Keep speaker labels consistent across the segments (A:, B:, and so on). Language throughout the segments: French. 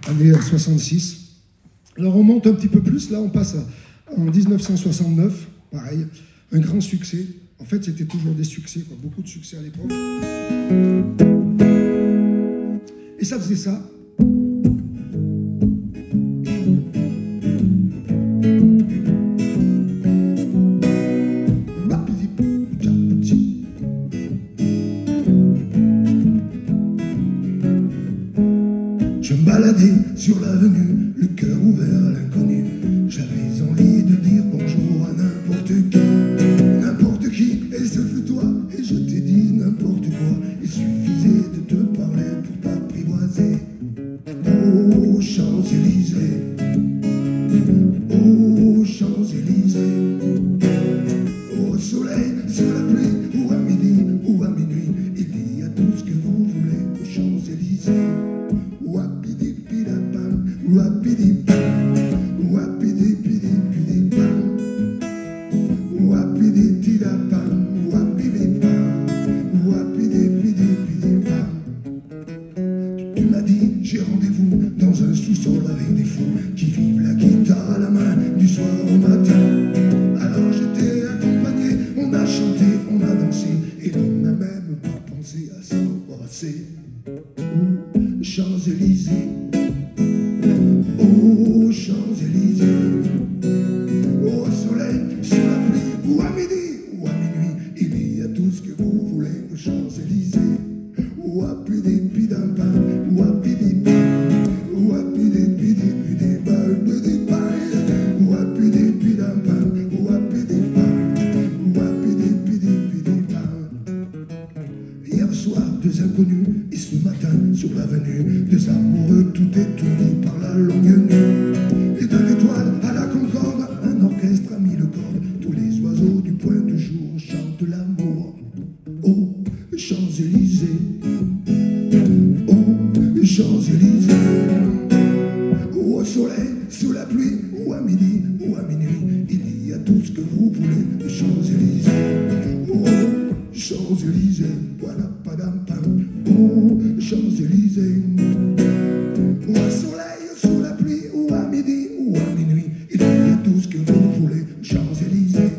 A: année 66. Alors on monte un petit peu plus, là on passe en 1969, pareil, un grand succès. En fait c'était toujours des succès, quoi, beaucoup de succès à l'époque. Et ça faisait ça. Je me baladais sur l'avenue, le cœur ouvert à l'inconnu. J'avais envie de dire bonjour à n'importe qui, et ce fut toi, et je t'ai dit n'importe quoi. Il suffisait de te parler pour t'apprivoiser. Oh Champs-Élysées, oh Champs-Élysées, au soleil, sous la pluie, ou à midi, ou à minuit, il y a tout ce que vous voulez aux Champs-Élysées. Wapidi-pida-pam, wapidi-pam, wapidi-pidi-pidi-pam, wapidi-tida-pam, wapidi-pam, wapidi-pidi-pidi-pam. Tu m'as dit, j'ai rendez-vous dans un sous-sol avec des fous qui vivent la guitare à la main du soir au matin. Alors j'étais accompagné, on a chanté, on a dansé, et on n'a même pas pensé à s'embrasser. Oh, Champs-Élysées, oh Champs-Élysées, au soleil, sous la pluie, ou à midi, ou à minuit, il y a tout ce que vous voulez aux Champs-Élysées. Wapidi-pidam-pam, wapidi-pam, wapidi-pidi-pidi-pam, wapidi-pidam-pam, wapidi-pam, wapidi-pidi-pidi-pam. Hier soir, deux inconnus, et ce matin, sur l'avenue, deux amoureux, tout étourdis par la longue nuit. Et de l'étoile à la concorde, un orchestre a mis le corde. Tous les oiseaux du point du jour chantent l'amour. Oh, Champs-Élysées, oh, Champs-Élysées, au soleil, sous la pluie, ou à midi, ou à minuit, il y a tout ce que vous voulez aux Champs-Élysées. Oh, Champs-Élysées, voilà, padam-pam, oh, Champs-Élysées, au soleil, sous la pluie, ou à midi, ou à minuit, il y a tout ce que vous voulez aux Champs-Élysées.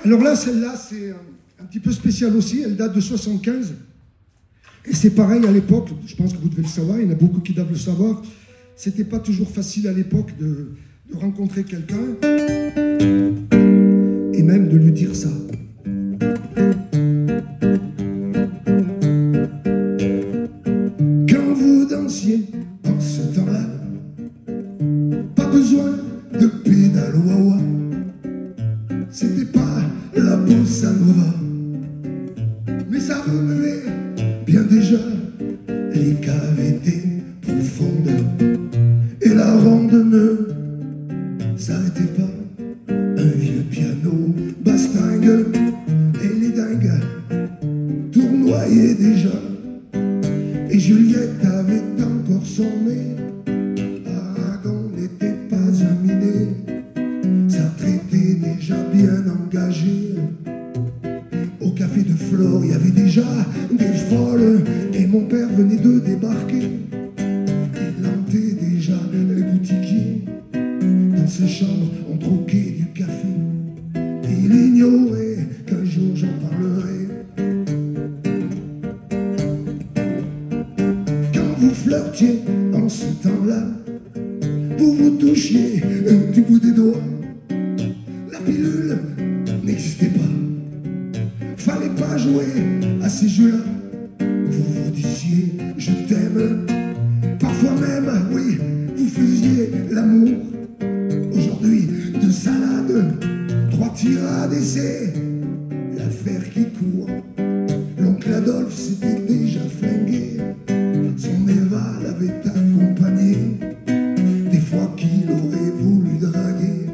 A: Alors là, celle-là, c'est un petit peu spécial aussi, elle date de 75. Et c'est pareil à l'époque, je pense que vous devez le savoir, il y en a beaucoup qui doivent le savoir. C'était pas toujours facile à l'époque de rencontrer quelqu'un et même de lui dire ça. Quand vous dansiez en ce temps-là, pas besoin de pédale wah-wah. C'était pas la bossa nova, mais ça remuait bien déjà les cavités profondes. Et la ronde ne s'arrêtait pas. Un vieux piano bastingue et les dingues tournoyaient déjà. Et Juliette avait encore son nez. Aragon n'était pas un minet. Ça traitait déjà bien engagé. Au café de Flore, il y avait déjà des folles. Et mon père venait de débarquer. Il hantait déjà les boutiquiers. Dans ses chambres, on troquait du café. Et il ignorait qu'un jour j'en parlerai. Quand vous flirtiez en ce temps-là, vous vous touchiez du bout des doigts. La pilule n'existait pas. Fallait pas jouer à ces jeux-là. Vous vous disiez je t'aime. Parfois même, oui, vous faisiez l'amour. Aujourd'hui, deux salades, trois tirades et c'est l'affaire qui court. L'oncle Adolphe s'était déjà flingué. Son Eva l'avait accompagné. Des fois qu'il aurait voulu draguer.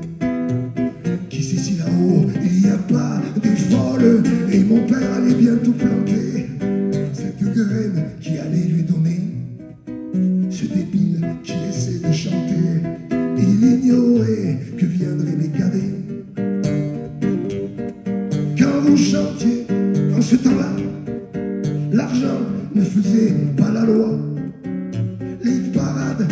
A: Qui sait si là-haut il n'y a pas des folles. Et mon père allait bientôt planter cette graine qui allait lui donner ce débile qui essaie de chanter. Il ignorait que viendraient mes cadets. Quand vous chantiez en ce temps-là. L'argent ne faisait pas la loi. Les parades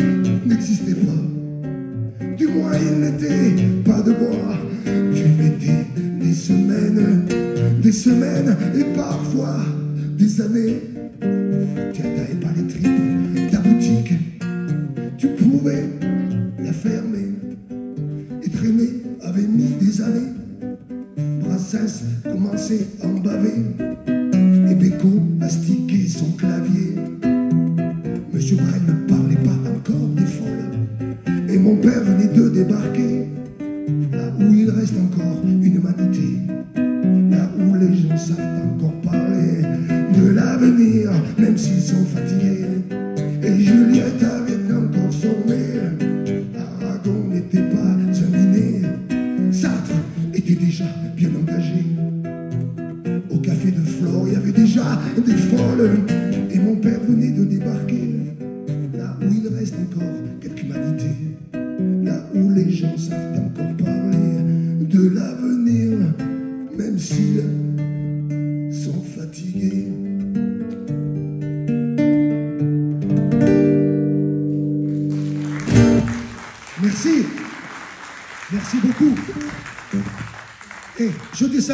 A: n'existaient pas. Du moins il n'était pas de bois. Tu mettais des semaines et parfois des années. Tu n'avais pas les tripes, ta boutique, tu pouvais la fermer. Et traîner avait mis des années. Brassens commençait à en baver. Et Beko mastiquait son clavier. Monsieur Brel ne parlait pas encore des folles. Et mon père venait de débarquer. Là où il reste encore une humanité. Là où les gens savent encore parler de l'avenir, même s'ils sont fatigués. Et Juliette avait encore son nez. Aragon n'était pas un miné. Sartre était déjà bien engagé. Au café de Flore, il y avait déjà des folles. Et mon père venait de débarquer. Là où il reste encore quelque humanité. Là où les gens savent encore parler de l'avenir, même s'ils sont fatigués. Merci. Merci beaucoup. Et je dis ça.